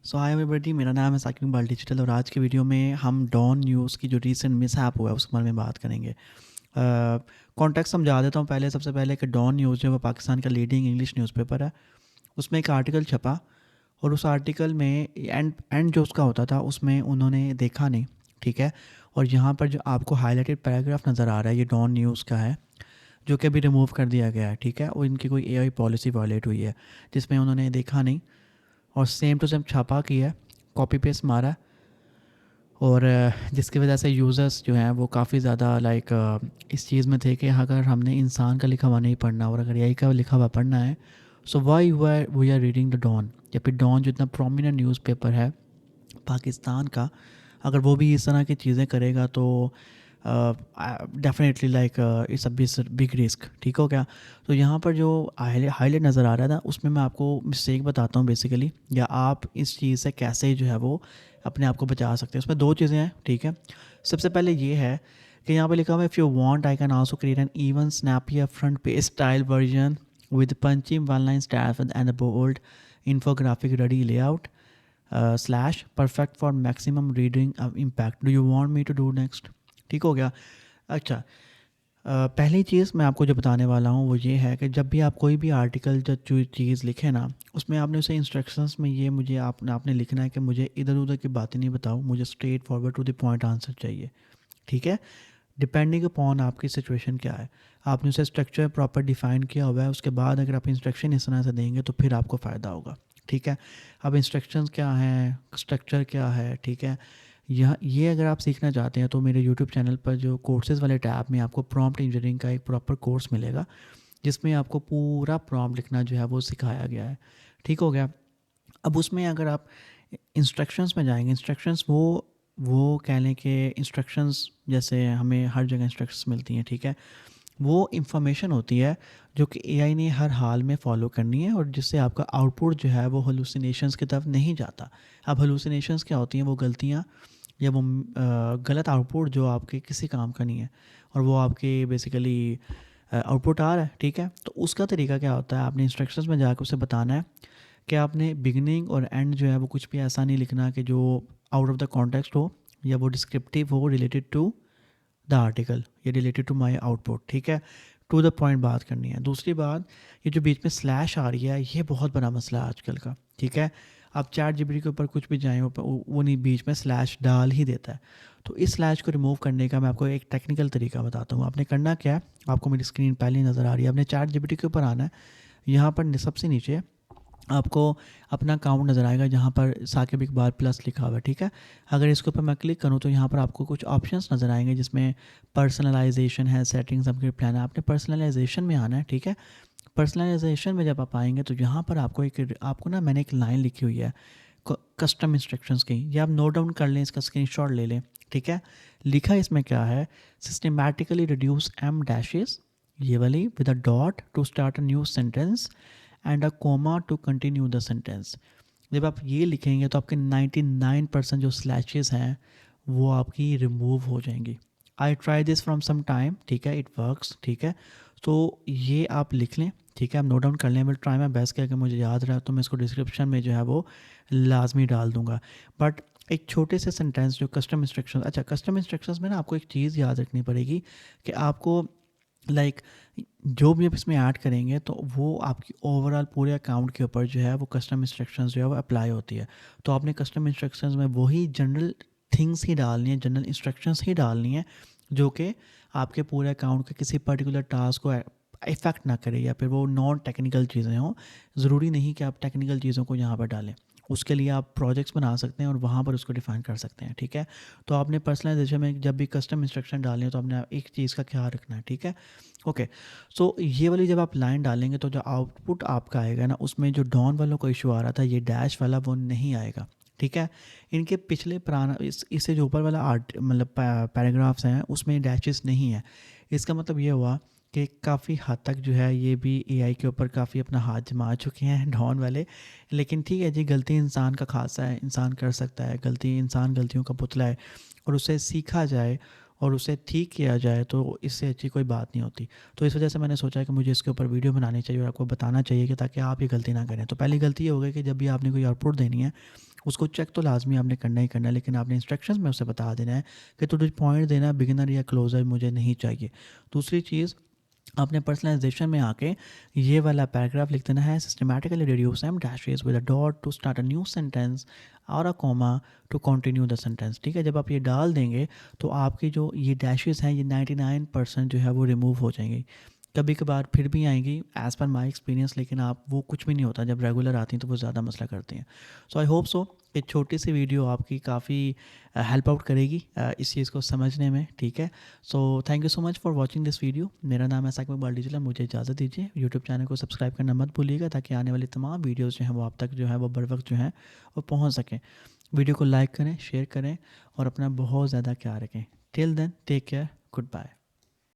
सो hi everybody, मेरा नाम है साकिब इकबाल डिजिटल और आज की वीडियो में हम डॉन न्यूज़ की जो रीसेंट मिसहैप हुआ है उसके बारे में बात करेंगे। कॉन्टेक्स्ट समझा देता हूँ पहले। सबसे पहले कि डॉन न्यूज़ जो है वो पाकिस्तान का लीडिंग इंग्लिश न्यूज़पेपर है। उसमें एक आर्टिकल छपा और उस आर्टिकल में एंड जो उसका होता था उसमें उन्होंने देखा नहीं, ठीक है। और यहाँ पर जो आपको हाईलाइटेड पैराग्राफ नज़र आ रहा है ये डॉन न्यूज़ का है, जो कि अभी रिमूव कर दिया गया है, ठीक है। और इनकी कोई एआई पॉलिसी वायलेट हुई है जिसमें उन्होंने देखा नहीं और सेम टू सेम छापा किया है, कॉपी पेस्ट मारा। और जिसकी वजह से यूज़र्स जो हैं वो काफ़ी ज़्यादा इस चीज़ में थे कि अगर हमने इंसान का लिखा हुआ नहीं पढ़ना और अगर एआई का लिखा हुआ पढ़ना है, so why we are reading the Dawn. या फिर डॉन जो इतना प्रोमिनेंट न्यूज़पेपर है पाकिस्तान का, अगर वो भी इस तरह की चीज़ें करेगा तो definitely it's a big risk, ठीक हो क्या। तो यहाँ पर जो हाईलाइट नज़र आ रहा था उसमें मैं आपको मिस्टेक बताता हूँ बेसिकली, या आप इस चीज़ से कैसे जो है वो अपने आप को बचा सकते हैं। उसमें दो चीज़ें हैं, ठीक है। सबसे पहले ये है कि यहाँ पे लिखा हुआ है, if you want I can also create an even snappier front page style version with punchy one line stats and a bold infographic ready layout slash perfect for maximum reading impact. Do you want me to do next? ठीक हो गया। अच्छा, पहली चीज़ मैं आपको जो बताने वाला हूँ वो ये है कि जब भी आप कोई भी आर्टिकल जो जो चीज़ लिखें ना, उसमें आपने उसे इंस्ट्रक्शंस में ये मुझे आपने लिखना है कि मुझे इधर उधर की बातें नहीं बताओ, मुझे straight forward to the point answer चाहिए, ठीक है। डिपेंडिंग अपॉन आपकी सिचुएशन क्या है, आपने उसे स्ट्रक्चर प्रॉपर डिफाइन किया हुआ है, उसके बाद अगर आप इंस्ट्रक्शन इस तरह से देंगे तो फिर आपको फ़ायदा होगा, ठीक है। अब इंस्ट्रक्शंस क्या हैं, स्ट्रक्चर क्या है, ठीक है। यह ये अगर आप सीखना चाहते हैं तो मेरे यूट्यूब चैनल पर जो कोर्सेज़ वाले टैब में आपको प्रॉम्प्ट इंजीनियरिंग का एक प्रॉपर कोर्स मिलेगा, जिसमें आपको पूरा प्रॉम्प्ट लिखना जो है वो सिखाया गया है, ठीक हो गया। अब उसमें अगर आप इंस्ट्रक्शंस में जाएंगे, इंस्ट्रक्शंस वो कह लें कि इंस्ट्रक्शंस जैसे हमें हर जगह इंस्ट्रक्शंस मिलती हैं, ठीक है। वो इंफॉर्मेशन होती है जो कि एआई ने हर हाल में फॉलो करनी है और जिससे आपका आउटपुट जो है वो हलूसिनेशंस की तरफ नहीं जाता। अब हलूसिनेशंस क्या होती हैं, वो गलतियाँ या वो गलत आउटपुट जो आपके किसी काम का नहीं है और वो आपके बेसिकली आउटपुट आ रहा है, ठीक है। तो उसका तरीका क्या होता है, आपने इंस्ट्रक्शंस में जाकर उसे बताना है कि आपने बिगनिंग और एंड जो है वो कुछ भी ऐसा नहीं लिखना कि जो आउट ऑफ द कॉन्टेक्स्ट हो या वो डिस्क्रिप्टिव हो रिलेटेड टू द आर्टिकल या रिलेटेड टू माय आउटपुट, ठीक है। टू द पॉइंट बात करनी है। दूसरी बात, ये जो बीच में स्लैश आ रही है ये बहुत बड़ा मसला है आजकल का, ठीक है। आप चैट जीपीटी के ऊपर कुछ भी जाएँ वो नहीं, बीच में स्लैश डाल ही देता है। तो इस स्लैश को रिमूव करने का मैं आपको एक टेक्निकल तरीका बताता हूँ। आपने करना क्या है, आपको मेरी स्क्रीन पहले ही नज़र आ रही है, आपने चैट जीपीटी के ऊपर आना है। यहाँ पर सबसे नीचे आपको अपना अकाउंट नज़र आएगा जहाँ पर साकिब इकबाल प्लस लिखा हुआ है, ठीक है। अगर इसके ऊपर मैं क्लिक करूँ तो यहाँ पर आपको कुछ ऑप्शंस नज़र आएंगे जिसमें पर्सनलाइजेशन है, सेटिंग्स, अपग्रेड प्लान है। आपने पर्सनलाइजेशन में आना है, ठीक है। पर्सनलाइजेशन में जब आप आएंगे तो यहाँ पर आपको ना मैंने एक लाइन लिखी हुई है कस्टम इंस्ट्रक्शंस की, ये आप नोट डाउन कर लें, इसका स्क्रीनशॉट ले लें, ठीक है। लिखा इसमें क्या है, सिस्टमेटिकली रिड्यूस एम डैशेस, ये वाली, with a dot to start a new sentence and a comma two continue the sentence. जब आप ये लिखेंगे तो आपके 99% जो स्लैशेस हैं वो आपकी रिमूव हो जाएंगी। I try this from some time, ठीक है, इट वर्क्स, ठीक है। तो ये आप लिख लें, ठीक है, आप नोट डाउन कर लें। विल ट्राई माई बेस्ट करके मुझे याद रहा तो मैं इसको डिस्क्रिप्शन में जो है वो लाजमी डाल दूंगा। बट एक छोटे से सेंटेंस जो कस्टम इंस्ट्रक्शन, अच्छा कस्टम इंस्ट्रक्शंस में ना आपको एक चीज़ याद रखनी पड़ेगी कि आपको लाइक जो भी आप इसमें ऐड करेंगे तो वो आपकी ओवरऑल पूरे अकाउंट के ऊपर जो है वो कस्टम इंस्ट्रक्शंस जो है वो अप्लाई होती है। तो आपने कस्टम इंस्ट्रक्शंस में वही जनरल थिंग्स ही डालनी है, जनरल इंस्ट्रक्शंस ही डालनी है जो कि आपके पूरे अकाउंट के किसी पर्टिकुलर टास्क को इफ़ेक्ट ना करे या फिर वो नॉन टेक्निकल चीज़ें हों। ज़रूरी नहीं कि आप टेक्निकल चीज़ों को यहाँ पर डालें, उसके लिए आप प्रोजेक्ट्स बना सकते हैं और वहाँ पर उसको डिफाइन कर सकते हैं, ठीक है। तो आपने पर्सनलाइजेशन में जब भी कस्टम इंस्ट्रक्शन डालें हैं तो आपने एक चीज़ का ख्याल रखना है, ठीक है। ओके, सो ये वाली जब आप लाइन डालेंगे तो जो आउटपुट आपका आएगा ना उसमें जो डॉन वालों को इशू आ रहा था ये डैश वाला वो नहीं आएगा, ठीक है। इनके पिछले पुराना इससे जो ऊपर वाला आर्ट मतलब पैराग्राफ्स हैं उसमें डैशेस नहीं है। इसका मतलब ये हुआ कि काफ़ी हद तक जो है ये भी एआई के ऊपर काफ़ी अपना हाथ जमा चुके हैं डॉन वाले। लेकिन ठीक है जी, गलती इंसान का खासा है, इंसान कर सकता है गलती, इंसान गलतियों का पुतला है और उसे सीखा जाए और उसे ठीक किया जाए तो इससे अच्छी कोई बात नहीं होती। तो इस वजह से मैंने सोचा कि मुझे इसके ऊपर वीडियो बनानी चाहिए और आपको बताना चाहिए कि ताकि आप ये गलती ना करें। तो पहली गलती ये हो गई कि जब भी आपने कोई आउटपुट देनी है उसको चेक तो लाजमी आपने करना ही करना है, लेकिन आपने इंस्ट्रक्शंस में उसे बता देना है कि तो जो पॉइंट देना बिगिनर या क्लोजर मुझे नहीं चाहिए। दूसरी चीज़, आपने पर्सनलाइजेशन में आके ये वाला पैराग्राफ लिख देना है, systematically reduce em dashes with a dot to start a new sentence और a comma to continue the sentence. ठीक है, जब आप ये डाल देंगे तो आपकी जो ये डैशेस हैं ये 99% जो है वो रिमूव हो जाएंगी। कभी कभार फिर भी आएंगी एज़ पर माई एक्सपीरियंस, लेकिन आप वो कुछ भी नहीं होता, जब रेगुलर आती हैं तो वो ज़्यादा मसला करती हैं। सो आई होप सो एक छोटी सी वीडियो आपकी काफ़ी हेल्प आउट करेगी इस चीज़ को समझने में। ठीक है, so thank you so much for watching this video. मेरा नाम है साकिब इकबाल डिजिटल, मुझे इजाज़त दीजिए। यूट्यूब चैनल को सब्सक्राइब करना मत भूलिएगा ताकि आने वाली तमाम वीडियोज़ जो हैं वो आप तक जो है वो बर वक्त जो हैं वो पहुँच सकें। वीडियो को लाइक करें, शेयर करें और अपना बहुत ज़्यादा ख्याल रखें। Till then take care, good bye.